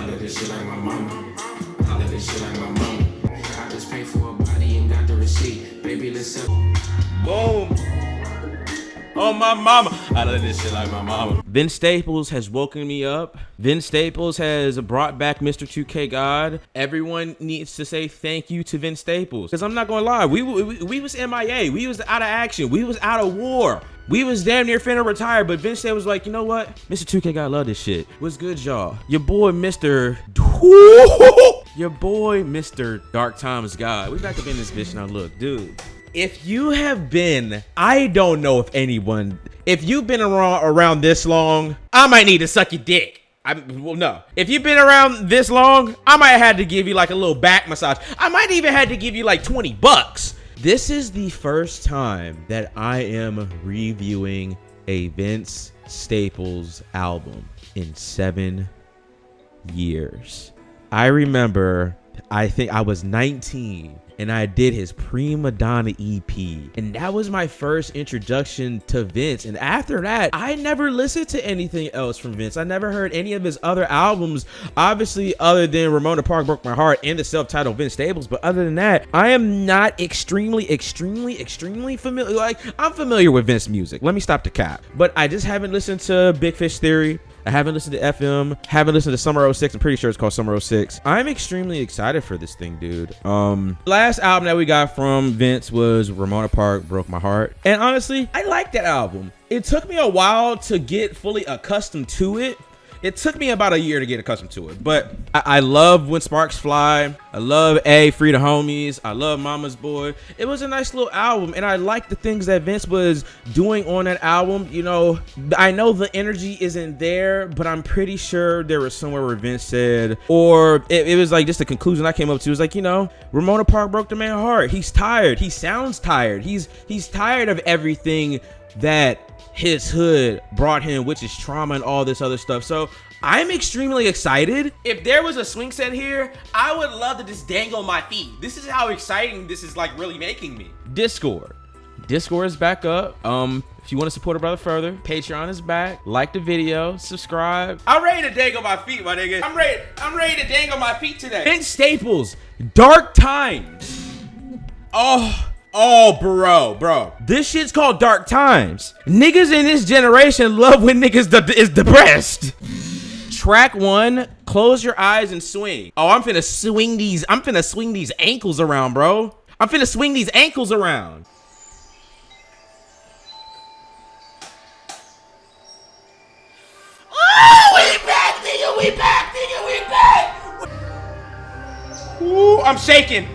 love this shit like my mama. I love this shit like my mama. I just paid for a body and got the receipt. Baby, let's sell. Boom. Oh, my mama. I love this shit like my mama. Vince Staples has woken me up. Vince Staples has brought back Mr. 2K God. Everyone needs to say thank you to Vince Staples. Because I'm not going to lie. We was MIA. We was out of action. We was out of war. We was damn near finna retire. But Vince Staples was like, you know what? Mr. 2K God love this shit. What's good, y'all? Your boy, Mr. Your boy, Mr. Dark Times God. We back up in this bitch now. Look, dude. If you have been, I don't know if anyone, if you've been around this long, I might need to suck your dick. Well, no. If you've been around this long, I might have had to give you like a little back massage. I might even had to give you like 20 bucks. This is the first time that I am reviewing a Vince Staples album in 7 years. I remember, I think I was 19 and I did his Prima Donna EP. And that was my first introduction to Vince. And after that, I never listened to anything else from Vince. I never heard any of his other albums, obviously other than Ramona Park Broke My Heart and the self-titled Vince Staples. But other than that, I am not extremely familiar. Like, I'm familiar with Vince music. Let me stop the cap. But I just haven't listened to Big Fish Theory. I haven't listened to FM, haven't listened to Summer 06. I'm pretty sure it's called Summer 06. I'm extremely excited for this thing, dude. Last album that we got from Vince was Ramona Park Broke My Heart. And honestly, I like that album. It took me a while to get fully accustomed to it. It took me about a year to get accustomed to it, but I love When Sparks Fly. I love Free the Homies. I love Mama's Boy. It was a nice little album, and I like the things that Vince was doing on that album. You know, I know the energy isn't there, but I'm pretty sure there was somewhere where Vince said, or it was like just the conclusion I came up to. It was like, you know, Ramona Park broke the man's heart. He's tired. He sounds tired. He's tired of everything that his hood brought him, which is trauma and all this other stuff. So I'm extremely excited. If there was a swing set here, I would love to just dangle my feet. This is how exciting this is like really making me. Discord is back up. If you want to support a brother further, Patreon is back. Like the video, subscribe. I'm ready to dangle my feet, my nigga. I'm ready to dangle my feet today. Vince Staples, Dark Times. Oh, bro. This shit's called Dark Times. Niggas in this generation love when niggas is depressed. Track 1, Close Your Eyes and Swing. Oh, I'm finna swing these ankles around, bro. I'm finna swing these ankles around. Oh, we back, nigga. Ooh, I'm shaking.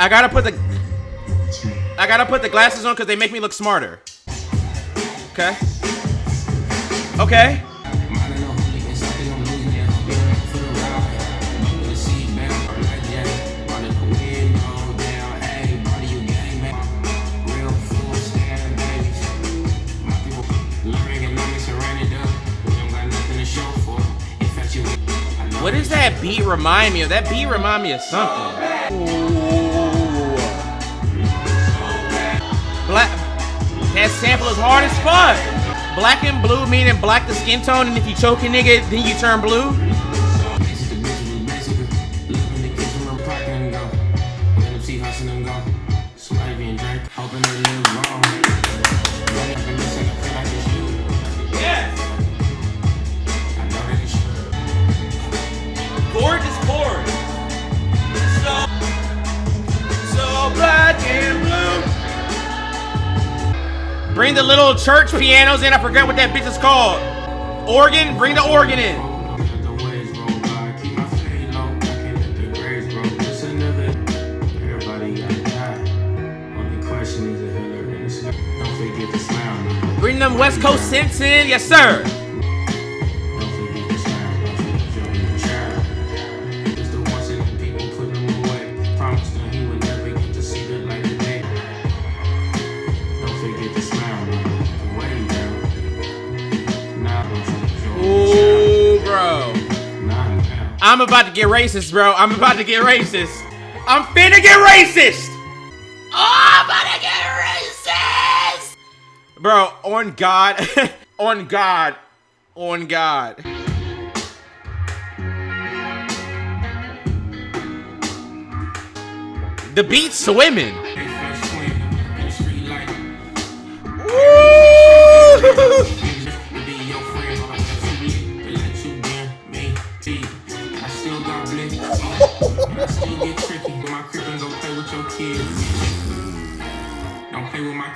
I gotta put the glasses on because they make me look smarter. Okay. What does that beat remind me of? That beat remind me of something. Ooh. That sample is hard as fuck. Black and blue meaning black the skin tone, and if you choke a nigga, then you turn blue. Yes. Gorgeous chord. So black and blue. Bring the little church pianos in. I forgot what that bitch is called. Organ? Bring the organ in. Bring them West Coast synths in. Yes, sir. I'm about to get racist, bro. I'm finna get racist. Oh, I'm about to get racist. Bro, on God. The beat's swimming.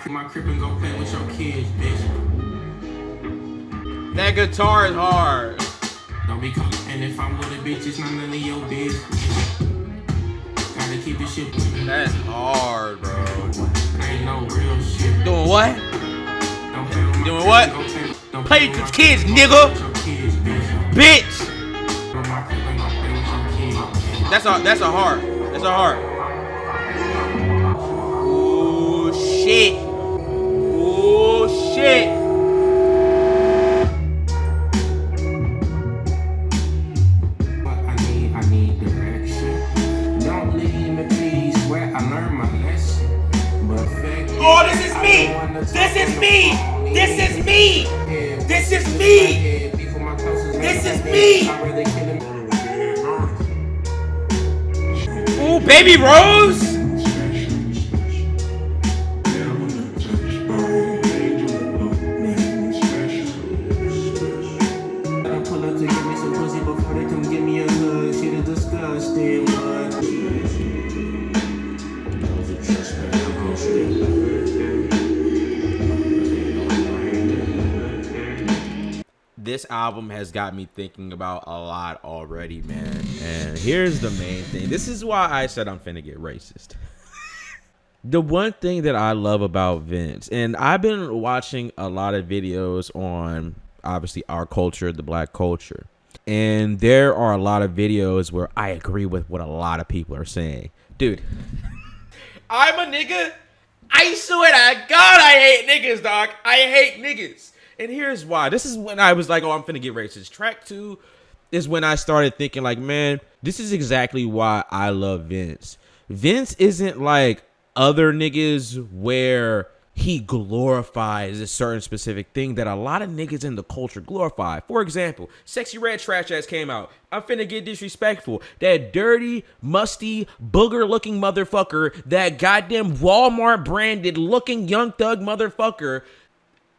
My crib and go play with your kids, bitch. That guitar is hard. Don't be caught. And if I'm with a bitch, it's not none of your business. Gotta keep the shit. That's hard, bro. Ain't no real shit. Doing what? Don't play with my Doing what? Don't Play with my your kids, crib, nigga. with your kids, bitch. Bitch. With my crib and go play with your kids. That's a heart. That's a heart. Oh shit. Oh shit. I need direction. Don't leave me, please. Where I learned my lesson. But oh, this is me. This is me. This is me. This is me. This is me. Ooh, Baby Rose. This album has got me thinking about a lot already, man. And here's the main thing. This is why I said I'm finna get racist. The one thing that I love about Vince, and I've been watching a lot of videos on, obviously, our culture, the black culture. And there are a lot of videos where I agree with what a lot of people are saying. Dude, I'm a nigga. I swear to God, I hate niggas, dog. I hate niggas. And here's why. This is when I was like, oh, I'm finna get racist. Track 2 is when I started thinking like, man, this is exactly why I love Vince. Vince isn't like other niggas where he glorifies a certain specific thing that a lot of niggas in the culture glorify. For example, Sexy Red Trash Ass came out. I'm finna get disrespectful. That dirty, musty, booger-looking motherfucker, that goddamn Walmart branded looking Young Thug motherfucker,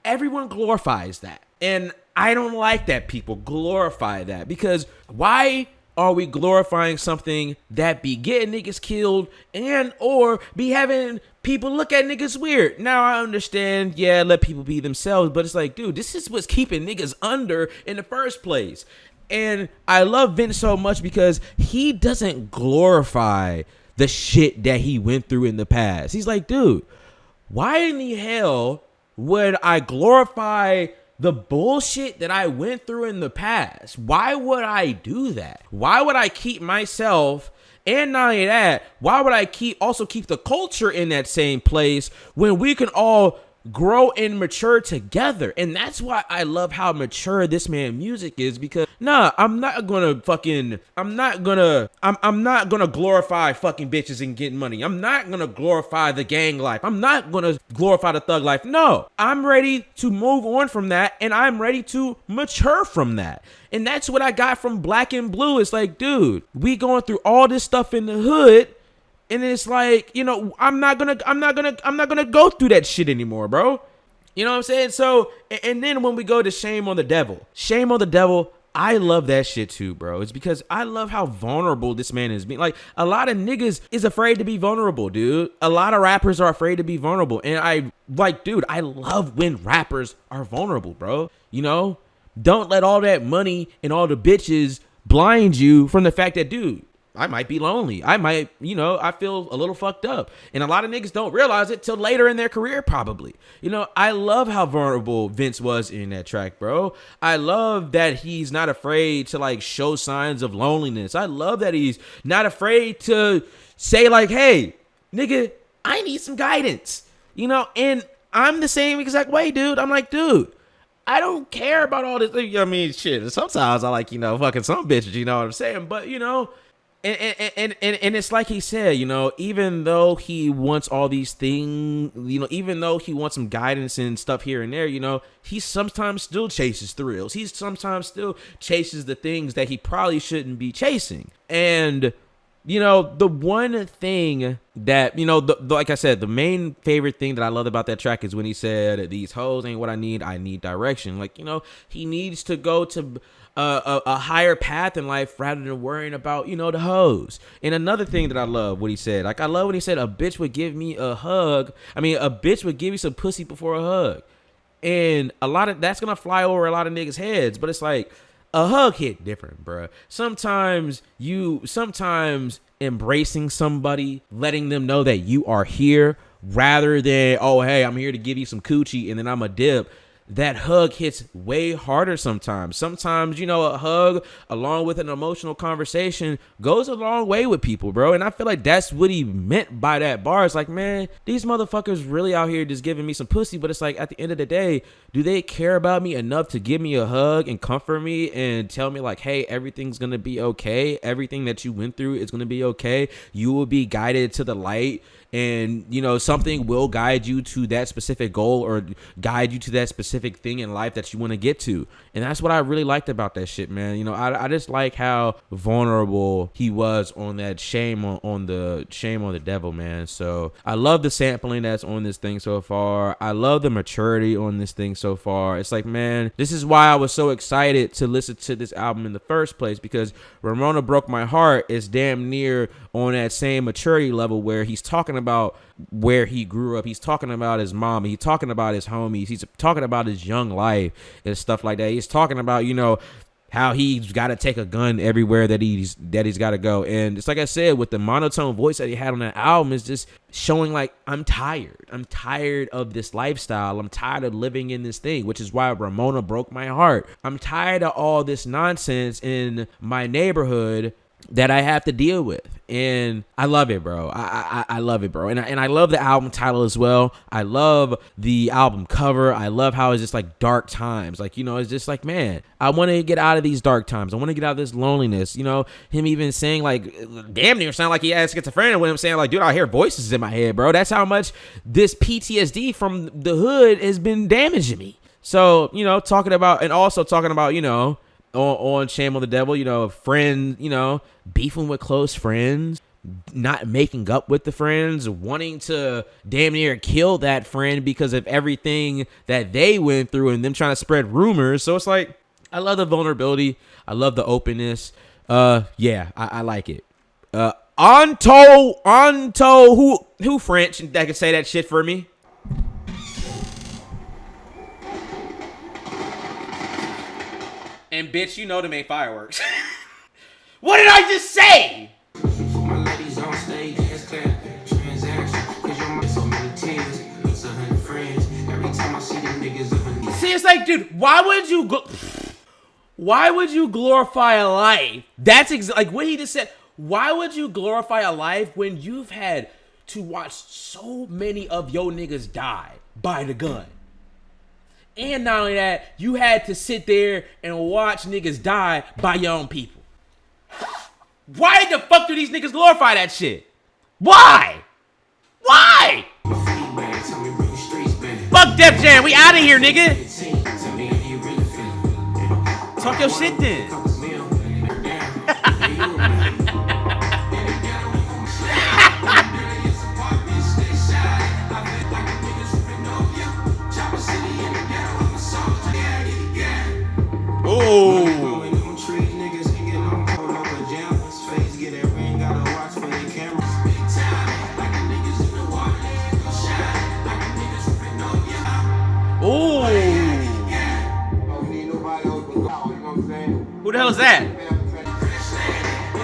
everyone glorifies that. And I don't like that people glorify that, because why are we glorifying something that be getting niggas killed and or be having people look at niggas weird? Now I understand, yeah, let people be themselves, but it's like, dude, this is what's keeping niggas under in the first place. And I love Vince so much because he doesn't glorify the shit that he went through in the past. He's like, dude, why in the hell would I glorify the bullshit that I went through in the past? Why would I do that? Why would I keep myself, and not only that, why would I also keep the culture in that same place when we can all grow and mature together? And that's why I love how mature this man's music is, because I'm not gonna glorify fucking bitches and getting money. I'm not gonna glorify the gang life. I'm not gonna glorify the thug life. No, I'm ready to move on from that, and I'm ready to mature from that. And that's what I got from Black and Blue. It's like, dude, we going through all this stuff in the hood, and it's like, you know, I'm not gonna go through that shit anymore, bro. You know what I'm saying? So, and then when we go to Shame on the Devil, I love that shit too, bro. It's because I love how vulnerable this man is being. Like, a lot of niggas is afraid to be vulnerable, dude. A lot of rappers are afraid to be vulnerable. And I love when rappers are vulnerable, bro. You know? Don't let all that money and all the bitches blind you from the fact that, dude, I might be lonely. I might, I feel a little fucked up. And a lot of niggas don't realize it till later in their career, probably. I love how vulnerable Vince was in that track, bro. I love that he's not afraid to, like, show signs of loneliness. I love that he's not afraid to say, like, hey, nigga, I need some guidance. And I'm the same exact way, dude. I'm like, dude, I don't care about all this. I mean, shit, sometimes I like, fucking some bitches, you know what I'm saying? But, And it's like he said, even though he wants all these things, even though he wants some guidance and stuff here and there, he sometimes still chases thrills. He sometimes still chases the things that he probably shouldn't be chasing. And You know, the one thing that, you know, like I said, the main favorite thing that I loved about that track is when he said, these hoes ain't what I need direction. Like, you know, he needs to go to a higher path in life rather than worrying about, you know, the hoes. And another thing that I love what he said, like, I love when he said, a bitch would give me a hug. I mean, a bitch would give you some pussy before a hug. And a lot of that's going to fly over a lot of niggas' heads. But it's like, a hug hit different, bruh. Sometimes embracing somebody, letting them know that you are here rather than, oh, hey, I'm here to give you some coochie and then I'm a dip. That hug hits way harder sometimes. Sometimes, you know, a hug along with an emotional conversation goes a long way with people, bro. And I feel like that's what he meant by that bar. It's like, man, these motherfuckers really out here just giving me some pussy. But it's like, at the end of the day, do they care about me enough to give me a hug and comfort me and tell me like, hey, everything's going to be okay. Everything that you went through is going to be okay. You will be guided to the light. And, you know, something will guide you to that specific goal or guide you to that specific thing in life that you want to get to. And that's what I really liked about that shit, man. You know, I just like how vulnerable he was on that shame on the devil, man. So I love the sampling that's on this thing so far. I love the maturity on this thing so far. It's like, man, this is why I was so excited to listen to this album in the first place, because Ramona Broke My Heart is damn near on that same maturity level where he's talking about where he grew up. He's talking about his mom. He's talking about his homies. He's talking about his young life and stuff like that. He's talking about, you know, how he's got to take a gun everywhere that he's got to go. And it's like I said, with the monotone voice that he had on that album, is just showing like, I'm tired. I'm tired of this lifestyle. I'm tired of living in this thing, which is why Ramona broke my heart. I'm tired of all this nonsense in my neighborhood that I have to deal with. And I love it, bro. I love it, bro. And I love the album title as well. I love the album cover. I love how it's just like dark times. Like, you know, it's just like, man, I want to get out of these dark times. I want to get out of this loneliness. You know, him even saying like, damn near sound like he had schizophrenia with him saying like, dude, I hear voices in my head, bro. That's how much this PTSD from the hood has been damaging me. So, you know, talking about, you know, on Shame on the Devil, you know, friend, you know, beefing with close friends, not making up with the friends, wanting to damn near kill that friend because of everything that they went through and them trying to spread rumors. So it's like, I love the vulnerability. I love the openness. Yeah, I like it. Anto, who French that can say that shit for me? And bitch, you know them ain't fireworks. What did I just say? My ladies on stage, it's clear. Transaction, cause you're my so many tears. It's 100 friends. Every time I see them niggas up in the See, it's like, dude, why would you glorify a life? That's like what he just said. Why would you glorify a life when you've had to watch so many of your niggas die by the gun? And not only that, you had to sit there and watch niggas die by your own people. Why the fuck do these niggas glorify that shit? Why? Why? feedback. Tell me bring the streets back. Fuck Def Jam, we out of here, nigga. Tell me how you really feel. Talk your shit then. Oh. Oh. Who the hell is that?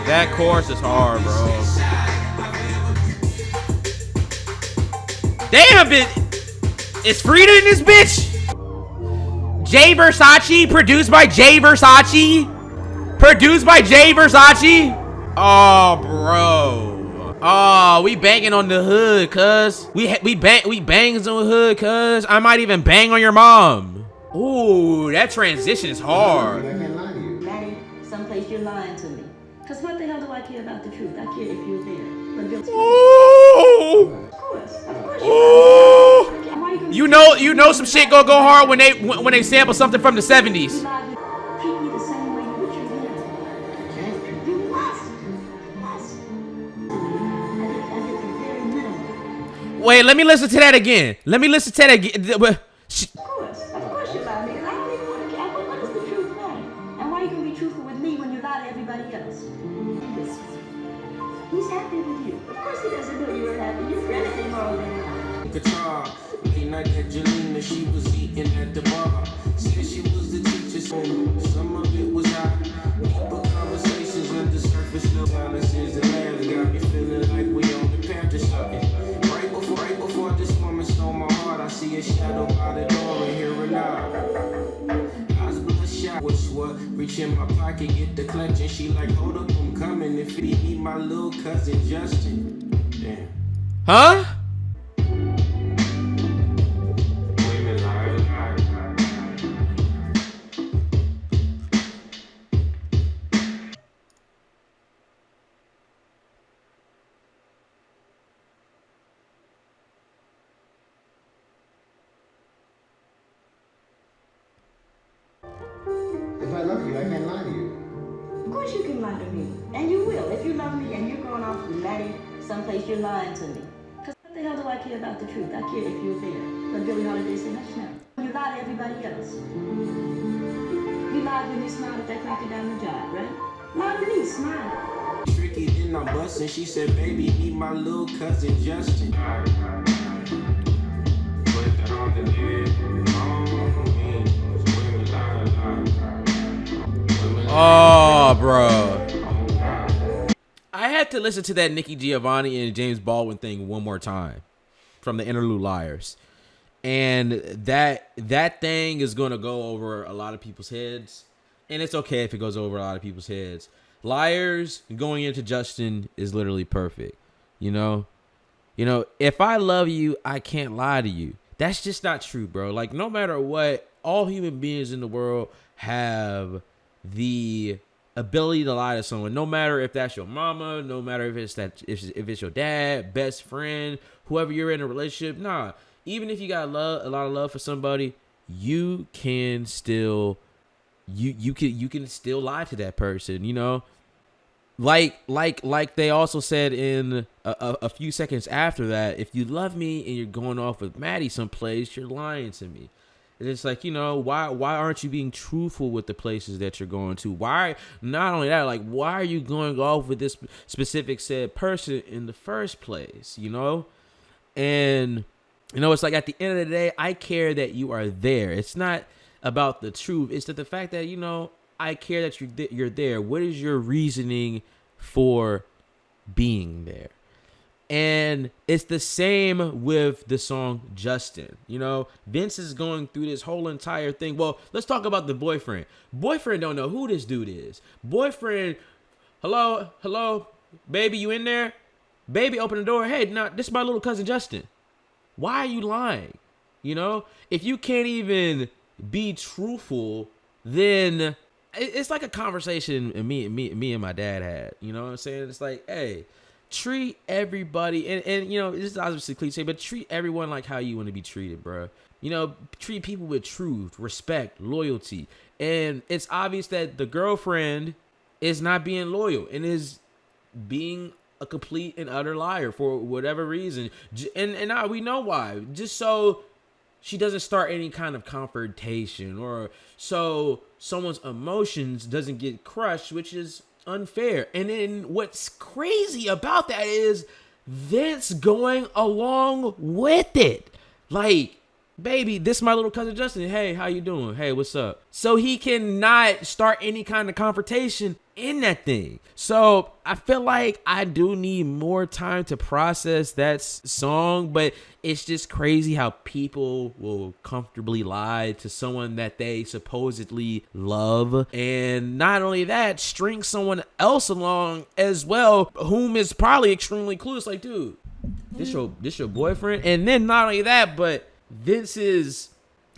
That chorus is hard, bro. Damn, it's Frida in this bitch. Jay Versace, produced by Jay Versace. Produced by Jay Versace. Oh, bro. Oh, we banging on the hood, cuz. We bangs on the hood, cuz. I might even bang on your mom. Ooh, that transition is hard. Maddie, someplace you're lying to me. Cause what the hell do I care about the truth? I care if you're there. But Ooh. of course. Ooh. You know some shit gonna go hard when they sample something from the 70s. Treat me the same way you would treat him. You must. Wait, let me listen to that again. Let me listen to that again. Of course you lie to me, because I don't even want to care. What does the truth matter? And why are you going to be truthful with me when you lie to everybody else? He's happy with you. Of course he doesn't know you were happy. You're anything more than that. Guitar, late night at Jelena, she was eating at the bar. Said she was the teacher's son. Some of it was hot. Deeper conversations under surface, no balances and laughs. Got me feeling like we on the path to something. Right before this woman stole my heart, I see a shadow by the door and hear her knock. Eyes bloodshot, what's what? Reach in my pocket, get the clutch, and she like, hold up, I'm coming. If it be my little cousin Justin. Damn. Huh? If I love you, I can't lie to you. Of course you can lie to me. And you will. If you love me and you're going off with Maddie someplace, you're lying to me. Because what the hell do I care about the truth? I care if you're there. But Billie Holiday said, hush now. You lie to everybody else. You lied when you smiled at that cracker down the job, right? Lie to me, smile. Tricky, then I'm busting. She said, baby, meet my little cousin Justin. Put that on the head. Oh, bro. I had to listen to that Nikki Giovanni and James Baldwin thing one more time from the Interlude Liars. And that thing is going to go over a lot of people's heads. And it's okay if it goes over a lot of people's heads. Liars going into Justin is literally perfect. You know, if I love you, I can't lie to you. That's just not true, bro. Like, no matter what, all human beings in the world have the ability to lie to someone, no matter if that's your mama, no matter if it's your dad, best friend, whoever you're in a relationship. Nah, even if you got a lot of love for somebody, you can still you can still lie to that person, you know. Like they also said in a few seconds after that, if you love me and you're going off with Maddie someplace, you're lying to me. And it's like, you know, why aren't you being truthful with the places that you're going to? Why, not only that, like, why are you going off with this specific said person in the first place, you know? And, you know, it's like at the end of the day, I care that you are there. It's not about the truth. It's that the fact that, you know, I care that you're there. What is your reasoning for being there? And it's the same with the song Justin. You know, Vince is going through this whole entire thing. Well, let's talk about the boyfriend. Boyfriend don't know who this dude is. Boyfriend, hello, baby, you in there? Baby, open the door. Hey, nah, this is my little cousin Justin. Why are you lying? You know, if you can't even be truthful, then it's like a conversation me and my dad had. You know what I'm saying? It's like, hey, treat everybody, and you know, this is obviously cliche, but treat everyone like how you want to be treated, bro. You know, treat people with truth, respect, loyalty. And it's obvious that the girlfriend is not being loyal and is being a complete and utter liar for whatever reason. And now we know why. Just so she doesn't start any kind of confrontation, or so someone's emotions doesn't get crushed, which is unfair. And then what's crazy about that is Vince going along with it. Like, baby, this is my little cousin Justin. Hey, how you doing? Hey, what's up? So he cannot start any kind of confrontation in that thing. So I feel like I do need more time to process that song, but it's just crazy how people will comfortably lie to someone that they supposedly love. And not only that, string someone else along as well, whom is probably extremely clueless. Like, dude, this your boyfriend? And then not only that, but Vince's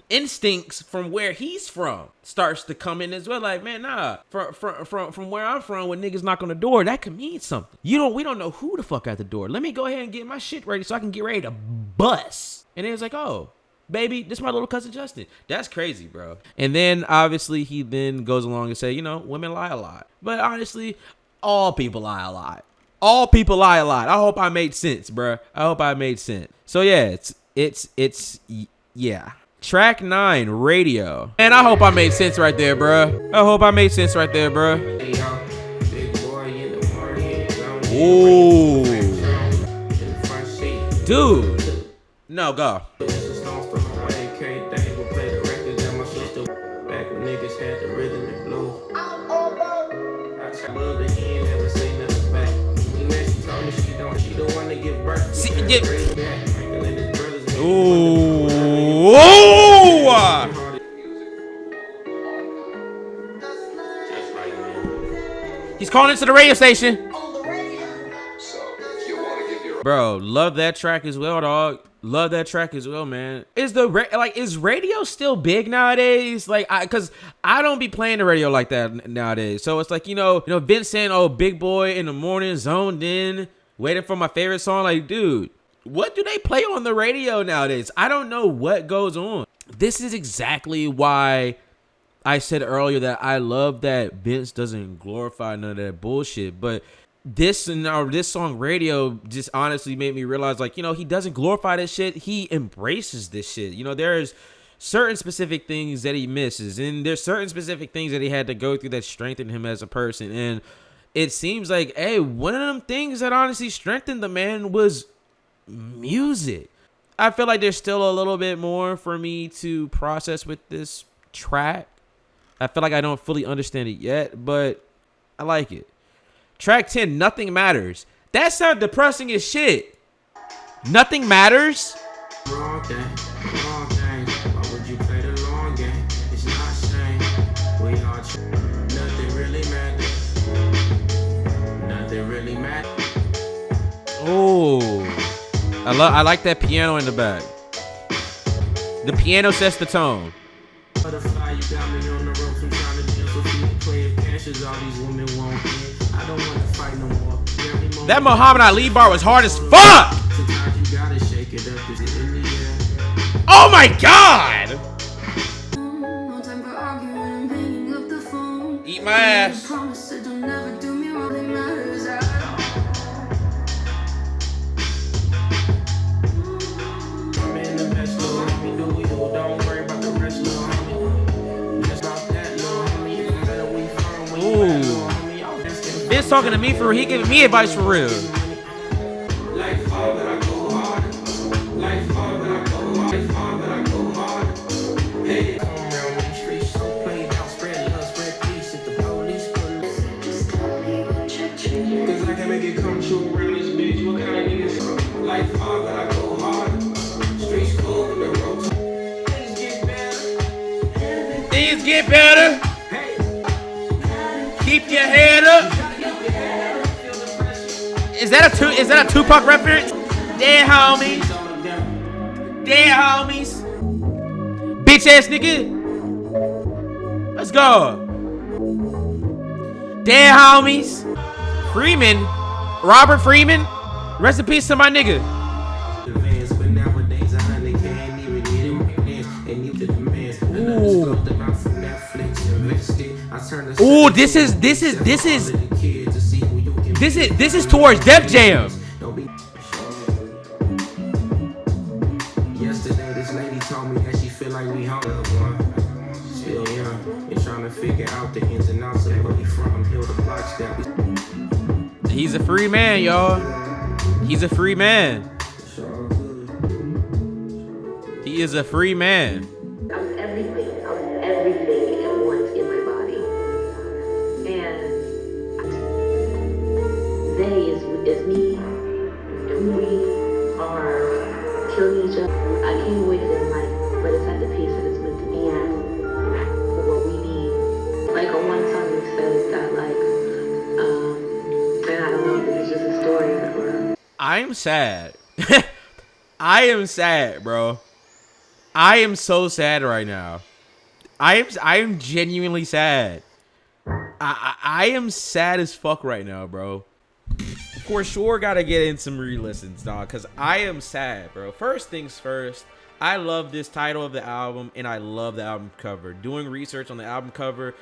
instincts from where he's from starts to come in as well. Like, man, nah, from where I'm from, when niggas knock on the door, that could mean something. We don't know who the fuck at the door. Let me go ahead and get my shit ready so I can get ready to bust. And then it's like, oh, baby, this is my little cousin Justin. That's crazy, bro. And then obviously he then goes along and say, you know, women lie a lot. But honestly, all people lie a lot. All people lie a lot. I hope I made sense, bruh. I hope I made sense. So yeah, yeah. Track 9, Radio. And I hope I made sense right there, bruh. I hope I made sense right there, bruh. Ooh. Dude. No, go. Ooh. He's calling into the radio station. Bro, love that track as well, dog. Love that track as well, man. Is radio still big nowadays? Like, cause I don't be playing the radio like that nowadays. So it's like, you know, Vince saying, "Oh, big boy in the morning, zoned in, waiting for my favorite song." Like, dude, what do they play on the radio nowadays? I don't know what goes on. This is exactly why I said earlier that I love that Vince doesn't glorify none of that bullshit, but this song Radio just honestly made me realize, like, you know, he doesn't glorify this shit. He embraces this shit. You know, there's certain specific things that he misses, and there's certain specific things that he had to go through that strengthened him as a person. And it seems like, hey, one of them things that honestly strengthened the man was music. I feel like there's still a little bit more for me to process with this track. I feel like I don't fully understand it yet, but I like it. Track 10, Nothing Matters. That sounds depressing as shit. Nothing matters? Wrong thing. Why would you play the long game? It's not shame. We all nothing really matters. Nothing really matters. Oh, I like that piano in the back. The piano sets the tone. Butterfly, you got me on the ropes. I'm trying to deal so few play catches. All these women won't get. I don't want to fight no more. That Muhammad Ali bar was hard as fuck. Sometimes you gotta shake it up. Is it in the air? Oh my god. Eat my ass. Vince talking to me for real. He giving me advice for real. Things get better. Keep your head up. Is that a Tupac reference? Dead homies. Dead homies. Bitch ass nigga. Let's go. Dead homies. Freeman. Robert Freeman. Rest in peace to my nigga. Ooh, this is towards Def Jam. Yesterday, this lady told me that she feel like we hung up one. Still young, and trying to figure out the ins and outs of where we from. Heal the blocks that we. He's a free man, y'all. He's a free man. He is a free man. I was everything at once in my body. And they is me, and we are killing each other. I can't wait to live life, but it's at the pace that it's meant to be at for what we need. Like on one song it says that and I don't know if this is just a story or. I am sad. I am sad, bro. I am so sad right now. I am genuinely sad. I am sad as fuck right now, bro. For sure gotta get in some re-listens, dog, because I am sad, bro. First things first, I love this title of the album, and I love the album cover. Doing research on the album cover,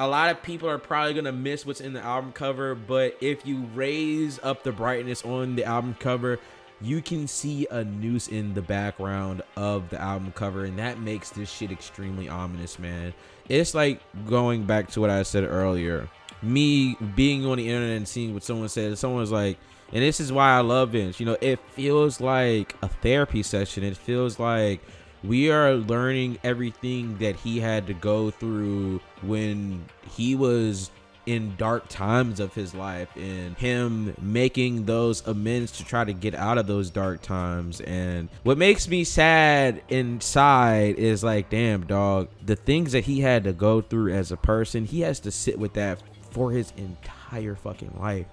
A lot of people are probably gonna miss what's in the album cover, but if you raise up the brightness on the album cover, you can see a noose in the background of the album cover, and that makes this shit extremely ominous, man. It's like going back to what I said earlier, me being on the internet and seeing what someone said. Someone was like, and this is why I love Vince, you know, it feels like a therapy session. It feels like we are learning everything that he had to go through when he was in dark times of his life, and him making those amends to try to get out of those dark times. And what makes me sad inside is like, damn, dog, the things that he had to go through as a person, he has to sit with that for his entire fucking life.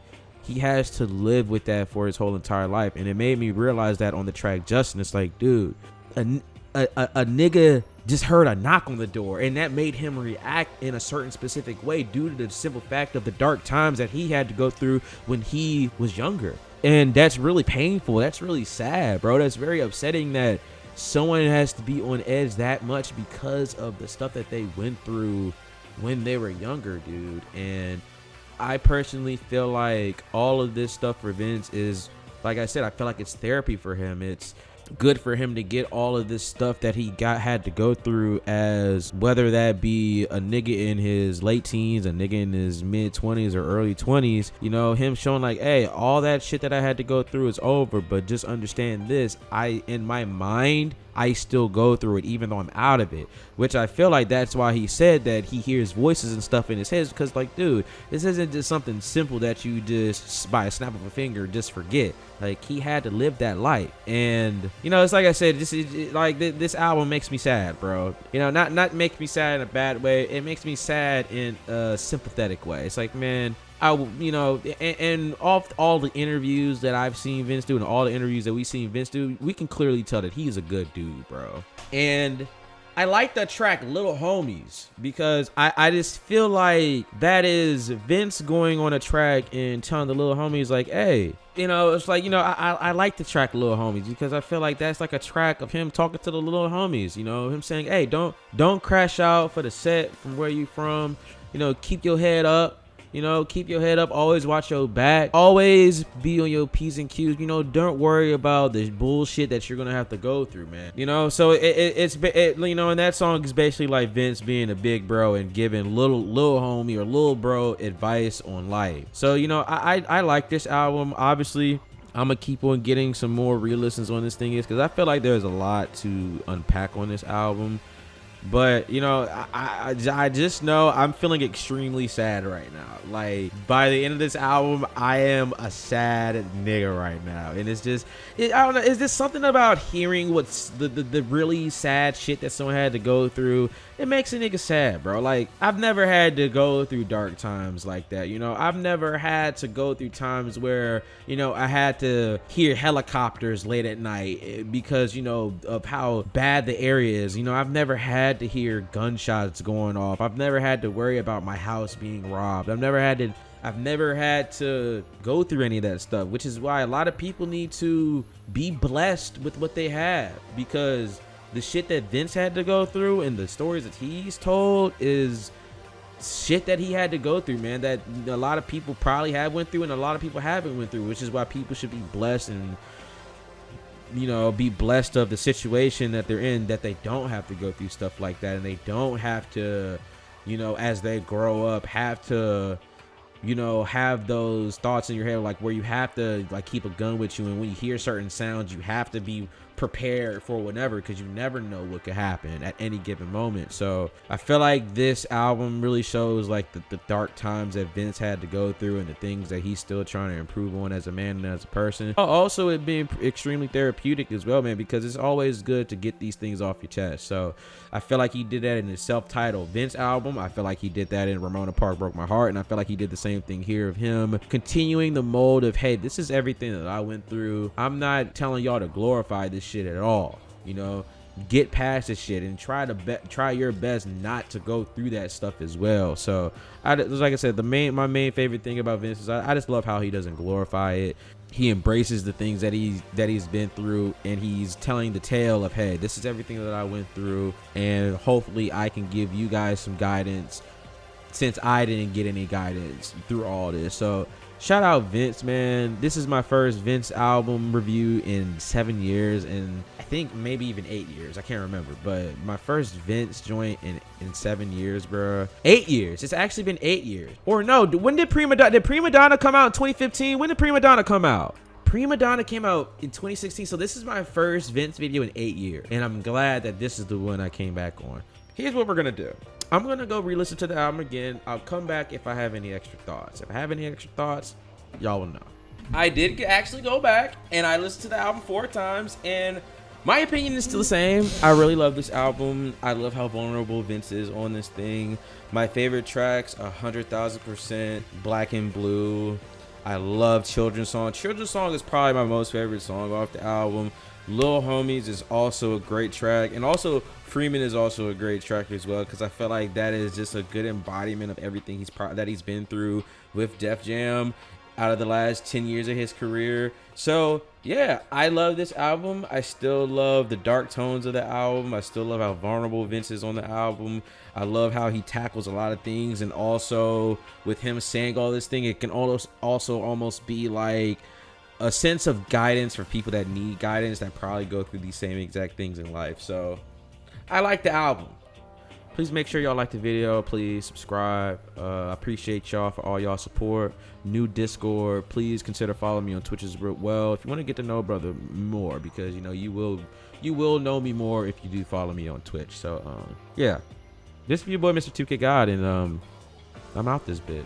He has to live with that for his whole entire life. And it made me realize that on the track Justin. It's like, dude, a nigga just heard a knock on the door, and that made him react in a certain specific way due to the simple fact of the dark times that he had to go through when he was younger. And that's really painful. That's really sad, bro. That's very upsetting that someone has to be on edge that much because of the stuff that they went through when they were younger, dude. And I personally feel like all of this stuff for Vince is, like I said, I feel like it's therapy for him. It's good for him to get all of this stuff that he had to go through, as whether that be a nigga in his late teens, a nigga in his mid 20s or early 20s, you know, him showing like, hey, all that shit that I had to go through is over, but just understand this, in my mind, I still go through it even though I'm out of it. Which I feel like that's why he said that he hears voices and stuff in his head, because like, dude, this isn't just something simple that you just by a snap of a finger just forget. Like, he had to live that life. And you know, it's like I said, this album makes me sad, bro. You know, not makes me sad in a bad way, it makes me sad in a sympathetic way. It's like, man, you know, and off all the interviews that I've seen Vince do and all the interviews that we've seen Vince do, we can clearly tell that he's a good dude, bro. And I like that track Little Homies, because I just feel like that is Vince going on a track and telling the little homies like, hey, you know, it's like, you know, I like the track Little Homies, because I feel like that's like a track of him talking to the little homies, you know, him saying, hey, don't crash out for the set from where you from, you know, keep your head up. You know, keep your head up, always watch your back, always be on your P's and Q's, you know, don't worry about the bullshit that you're gonna have to go through, man. You know, so it's you know, and that song is basically like Vince being a big bro and giving little homie or little bro advice on life. So, you know, I like this album. Obviously, I'm gonna keep on getting some more re-listens on this thing, is because I feel like there's a lot to unpack on this album. But, you know, I just know I'm feeling extremely sad right now. Like, by the end of this album, I am a sad nigga right now. And it's just, I don't know, is there something about hearing what's the really sad shit that someone had to go through? It makes a nigga sad, bro. Like, I've never had to go through dark times like that, you know? I've never had to go through times where, you know, I had to hear helicopters late at night because, you know, of how bad the area is. You know, I've never had to hear gunshots going off. I've never had to worry about my house being robbed. I've never had to go through any of that stuff, which is why a lot of people need to be blessed with what they have, because the shit that Vince had to go through and the stories that he's told is shit that he had to go through, man, that a lot of people probably have went through and a lot of people haven't went through, which is why people should be blessed and, you know, be blessed of the situation that they're in, that they don't have to go through stuff like that, and they don't have to, you know, as they grow up, have to, you know, have those thoughts in your head, like where you have to like keep a gun with you, and when you hear certain sounds, you have to be prepared for whatever, because you never know what could happen at any given moment. So I feel like this album really shows like the dark times that Vince had to go through and the things that he's still trying to improve on as a man and as a person. Also, it being extremely therapeutic as well, man, because it's always good to get these things off your chest. So I feel like he did that in his self-titled Vince album. I feel like he did that in Ramona Park Broke My Heart, and I feel like he did the same thing here of him continuing the mold of, hey, this is everything that I went through. I'm not telling y'all to glorify this shit at all, you know. Get past this shit and try your best not to go through that stuff as well. So like I said, my main favorite thing about Vince is I just love how he doesn't glorify it. He embraces the things that he's been through, and he's telling the tale of, hey, this is everything that I went through, and hopefully I can give you guys some guidance since I didn't get any guidance through all this. So shout out Vince, man. This is my first Vince album review in 7 years, and I think maybe even 8 years. I can't remember, but my first Vince joint in 7 years, bro. 8 years. It's actually been 8 years. Or no, when did Prima Donna come out in 2015? When did Prima Donna come out? Prima Donna came out in 2016, so this is my first Vince video in 8 years, and I'm glad that this is the one I came back on. Here's what we're gonna do. I'm gonna go re-listen to the album again. I'll come back if I have any extra thoughts. If I have any extra thoughts, y'all will know. I did actually go back and I listened to the album 4 times, and my opinion is still the same. I really love this album. I love how vulnerable Vince is on this thing. My favorite tracks, 100,000%, Black and Blue. I love Children's Song. Children's Song is probably my most favorite song off the album. Lil Homies is also a great track, and also Freeman is also a great track as well, because I feel like that is just a good embodiment of everything he's been through with Def Jam out of the last 10 years of his career. So yeah, I love this album. I still love the dark tones of the album. I still love how vulnerable Vince is on the album. I love how he tackles a lot of things, and also with him saying all this thing, it can also almost be like a sense of guidance for people that need guidance, that probably go through these same exact things in life. So I like the album. Please make sure y'all like the video. Please subscribe. I appreciate y'all for all y'all support. New Discord. Please consider following me on Twitch as well if you want to get to know brother more, because you know you will know me more if you do follow me on Twitch. So yeah, this is your boy Mr. 2K God, and I'm out this bitch.